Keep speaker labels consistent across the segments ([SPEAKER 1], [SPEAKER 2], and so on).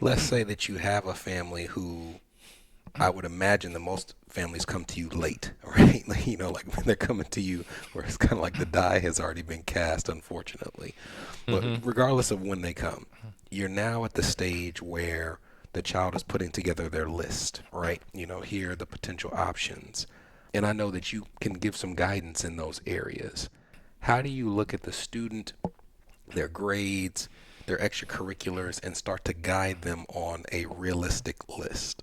[SPEAKER 1] Let's say that you have a family who I would imagine that most families come to you late, right? Like, like when they're coming to you, where it's kind of like the die has already been cast, unfortunately. But
[SPEAKER 2] Hmm.
[SPEAKER 1] regardless of when they come, you're now at the stage where the child is putting together their list, right? Here are the potential options. And I know that you can give some guidance in those areas. How do you look at the student, their grades, their extracurriculars, and start to guide them on a realistic list?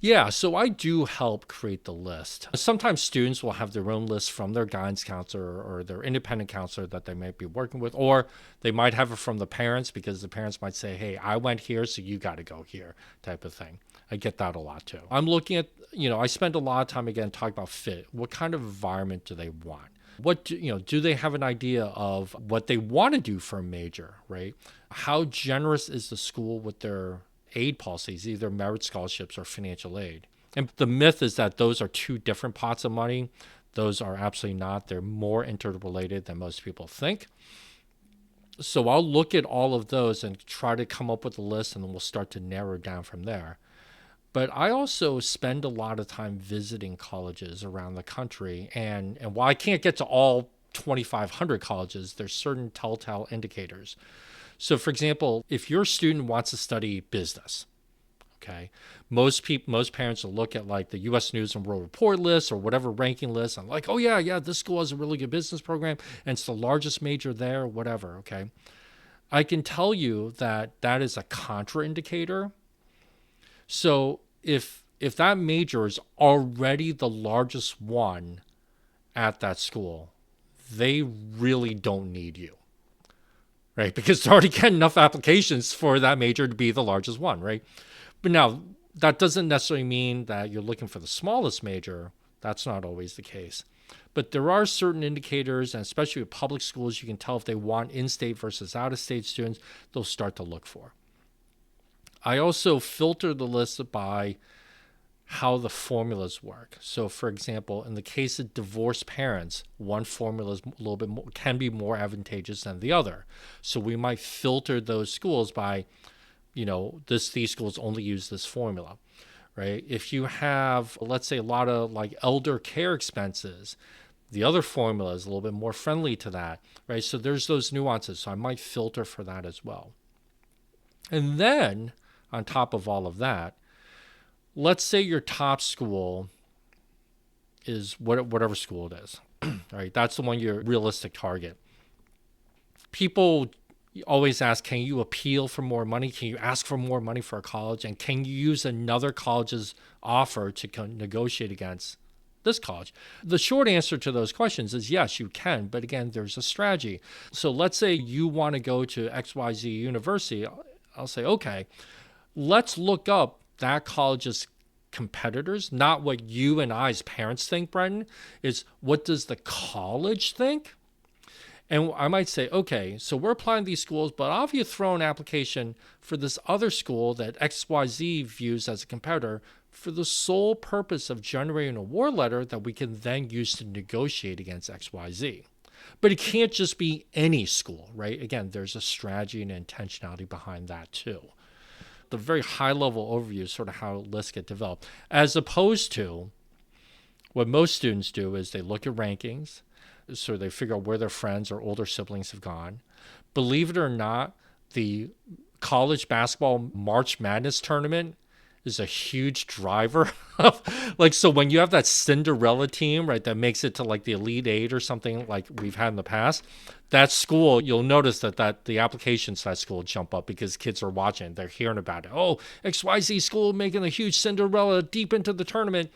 [SPEAKER 2] Yeah, so I do help create the list. Sometimes students will have their own list from their guidance counselor or their independent counselor that they might be working with, or they might have it from the parents because the parents might say, hey, I went here, so you got to go here, type of thing. I get that a lot too. I'm looking at, I spend a lot of time again talking about fit. What kind of environment do they want? Do they have an idea of what they want to do for a major, right? How generous is the school with their aid policies, either merit scholarships or financial aid? And the myth is that those are two different pots of money. Those are absolutely not. They're more interrelated than most people think. So I'll look at all of those and try to come up with a list, and then we'll start to narrow down from there. But I also spend a lot of time visiting colleges around the country. And while I can't get to all 2,500 colleges, there's certain telltale indicators. So, for example, if your student wants to study business, okay, most parents will look at like the U.S. News and World Report list or whatever ranking list, and like, oh yeah, this school has a really good business program, and it's the largest major there, whatever. Okay, I can tell you that that is a contraindicator. So if that major is already the largest one at that school, they really don't need you, right? Because they're already getting enough applications for that major to be the largest one, right? But now that doesn't necessarily mean that you're looking for the smallest major. That's not always the case. But there are certain indicators, and especially with public schools, you can tell if they want in state versus out of state students, they'll start to look for. I also filter the list by how the formulas work. So, for example, in the case of divorced parents, one formula is a little bit more, can be more advantageous than the other. So we might filter those schools by, these schools only use this formula, right? If you have, let's say, a lot of like elder care expenses, the other formula is a little bit more friendly to that, right? So there's those nuances. So I might filter for that as well. And then on top of all of that, let's say your top school is whatever school it is. Right, that's the one your realistic target. People always ask, can you appeal for more money? Can you ask for more money for a college? And can you use another college's offer to negotiate against this college? The short answer to those questions is yes, you can. But again, there's a strategy. So let's say you want to go to XYZ University. I'll say, okay, let's look up that college's competitors, not what you and I as parents think, Brendan, is what does the college think? And I might say, okay, so we're applying these schools, but I'll have you throw an application for this other school that XYZ views as a competitor for the sole purpose of generating a war letter that we can then use to negotiate against XYZ. But it can't just be any school, right? Again, there's a strategy and intentionality behind that too. The very high level overview is sort of how lists get developed, as opposed to what most students do is they look at rankings, so they figure out where their friends or older siblings have gone. Believe it or not, the college basketball March Madness tournament is a huge driver of like, so when you have that Cinderella team, right, that makes it to like the Elite Eight or something like we've had in the past, that school, you'll notice that the applications to that school jump up because kids are watching, they're hearing about it. Oh, XYZ school making a huge Cinderella deep into the tournament.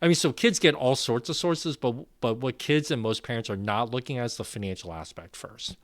[SPEAKER 2] I mean, so kids get all sorts of sources, but what kids and most parents are not looking at is the financial aspect first.